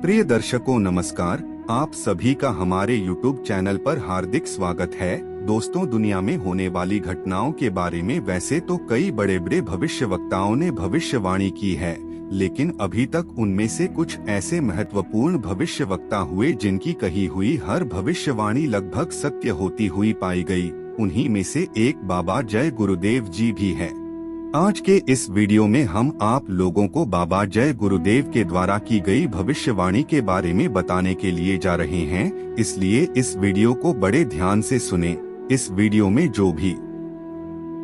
प्रिय दर्शकों नमस्कार, आप सभी का हमारे YouTube चैनल पर हार्दिक स्वागत है। दोस्तों, दुनिया में होने वाली घटनाओं के बारे में वैसे तो कई बड़े बड़े भविष्यवक्ताओं ने भविष्यवाणी की है, लेकिन अभी तक उनमें से कुछ ऐसे महत्वपूर्ण भविष्यवक्ता हुए जिनकी कही हुई हर भविष्यवाणी लगभग सत्य होती हुई पाई गई। उन्हीं में से एक बाबा जय गुरुदेव जी भी है। आज के इस वीडियो में हम आप लोगों को बाबा जय गुरुदेव के द्वारा की गई भविष्यवाणी के बारे में बताने के लिए जा रहे हैं, इसलिए इस वीडियो को बड़े ध्यान से सुने। इस वीडियो में जो भी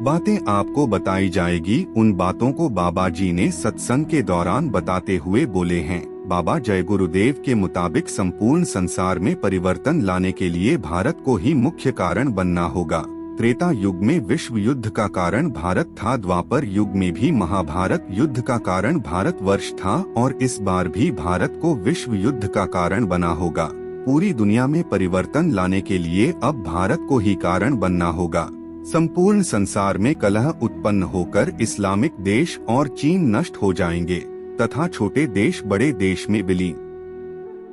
बातें आपको बताई जाएगी उन बातों को बाबा जी ने सत्संग के दौरान बताते हुए बोले हैं। बाबा जय गुरुदेव के मुताबिक संपूर्ण संसार में परिवर्तन लाने के लिए भारत को ही मुख्य कारण बनना होगा। त्रेता युग में विश्व युद्ध का कारण भारत था, द्वापर युग में भी महाभारत युद्ध का कारण भारतवर्ष था और इस बार भी भारत को विश्व युद्ध का कारण बना होगा। पूरी दुनिया में परिवर्तन लाने के लिए अब भारत को ही कारण बनना होगा। संपूर्ण संसार में कलह उत्पन्न होकर इस्लामिक देश और चीन नष्ट हो जाएंगे तथा छोटे देश बड़े देश में विलीन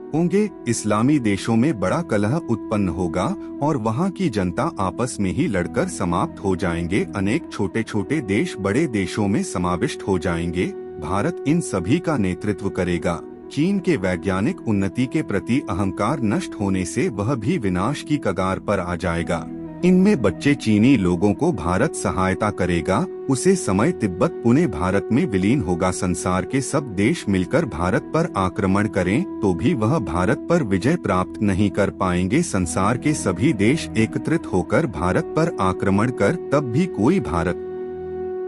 होंगे। इस्लामी देशों में बड़ा कलह उत्पन्न होगा और वहां की जनता आपस में ही लड़कर समाप्त हो जाएंगे। अनेक छोटे छोटे देश बड़े देशों में समाविष्ट हो जाएंगे। भारत इन सभी का नेतृत्व करेगा। चीन के वैज्ञानिक उन्नति के प्रति अहंकार नष्ट होने से वह भी विनाश की कगार पर आ जाएगा। इनमें बच्चे चीनी लोगों को भारत सहायता करेगा। उसे समय तिब्बत पुणे भारत में विलीन होगा। संसार के सब देश मिलकर भारत पर आक्रमण करें तो भी वह भारत पर विजय प्राप्त नहीं कर पाएंगे। संसार के सभी देश एकत्रित होकर भारत पर आक्रमण कर तब भी कोई भारत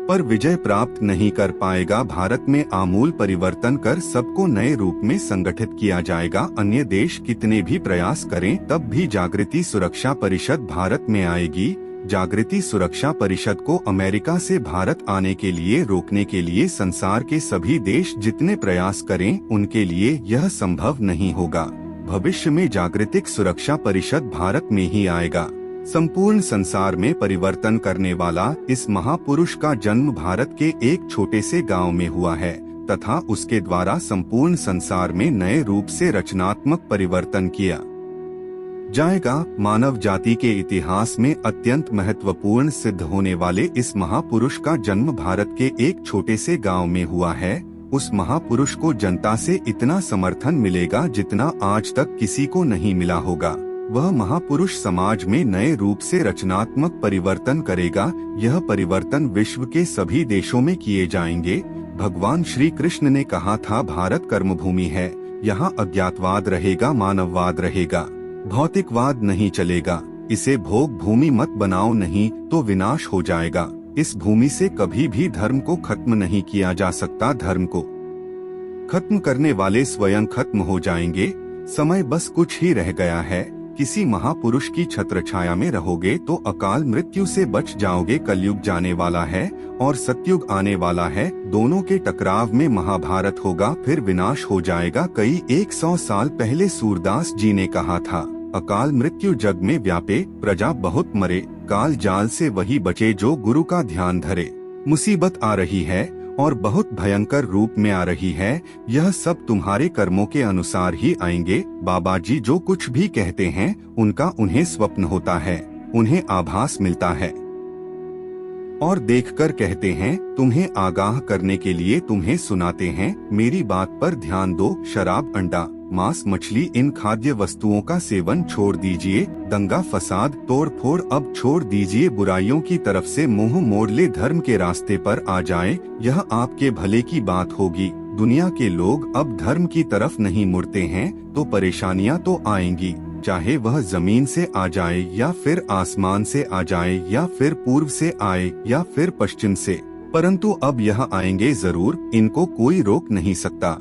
पर विजय प्राप्त नहीं कर पाएगा। भारत में आमूल परिवर्तन कर सबको नए रूप में संगठित किया जाएगा। अन्य देश कितने भी प्रयास करें तब भी जागृति सुरक्षा परिषद भारत में आएगी। जागृति सुरक्षा परिषद को अमेरिका से भारत आने के लिए रोकने के लिए संसार के सभी देश जितने प्रयास करें उनके लिए यह संभव नहीं होगा। भविष्य में जागृतिक सुरक्षा परिषद भारत में ही आएगा। संपूर्ण संसार में परिवर्तन करने वाला इस महापुरुष का जन्म भारत के एक छोटे से गांव में हुआ है तथा उसके द्वारा संपूर्ण संसार में नए रूप से रचनात्मक परिवर्तन किया जाएगा। मानव जाति के इतिहास में अत्यंत महत्वपूर्ण सिद्ध होने वाले इस महापुरुष का जन्म भारत के एक छोटे से गांव में हुआ है। उस महापुरुष को जनता से इतना समर्थन मिलेगा जितना आज तक किसी को नहीं मिला होगा। वह महापुरुष समाज में नए रूप से रचनात्मक परिवर्तन करेगा। यह परिवर्तन विश्व के सभी देशों में किए जाएंगे। भगवान श्री कृष्ण ने कहा था, भारत कर्मभूमि है, यहाँ अज्ञातवाद रहेगा, मानववाद रहेगा, भौतिकवाद नहीं चलेगा। इसे भोग भूमि मत बनाओ, नहीं तो विनाश हो जाएगा। इस भूमि से कभी भी धर्म को खत्म नहीं किया जा सकता। धर्म को खत्म करने वाले स्वयं खत्म हो जाएंगे। समय बस कुछ ही रह गया है। किसी महापुरुष की छत्र छाया में रहोगे तो अकाल मृत्यु से बच जाओगे। कलयुग जाने वाला है और सतयुग आने वाला है। दोनों के टकराव में महाभारत होगा, फिर विनाश हो जाएगा। कई 100 साल पहले सूरदास जी ने कहा था, अकाल मृत्यु जग में व्यापे, प्रजा बहुत मरे, काल जाल से वही बचे जो गुरु का ध्यान धरे। मुसीबत आ रही है और बहुत भयंकर रूप में आ रही है। यह सब तुम्हारे कर्मों के अनुसार ही आएंगे। बाबा जी जो कुछ भी कहते हैं उनका उन्हें स्वप्न होता है, उन्हें आभास मिलता है और देखकर कहते हैं। तुम्हें आगाह करने के लिए तुम्हें सुनाते हैं। मेरी बात पर ध्यान दो। शराब, अंडा, मांस, मछली, इन खाद्य वस्तुओं का सेवन छोड़ दीजिए। दंगा फसाद तोड़ फोड़ अब छोड़ दीजिए। बुराइयों की तरफ से मुंह मोड़ ले धर्म के रास्ते पर आ जाएं। यह आपके भले की बात होगी। दुनिया के लोग अब धर्म की तरफ नहीं मुड़ते हैं तो परेशानियां तो आएंगी, चाहे वह जमीन से आ जाए या फिर आसमान से आ जाए या फिर पूर्व से आए या फिर पश्चिम से, परंतु अब यह आएंगे जरूर। इनको कोई रोक नहीं सकता।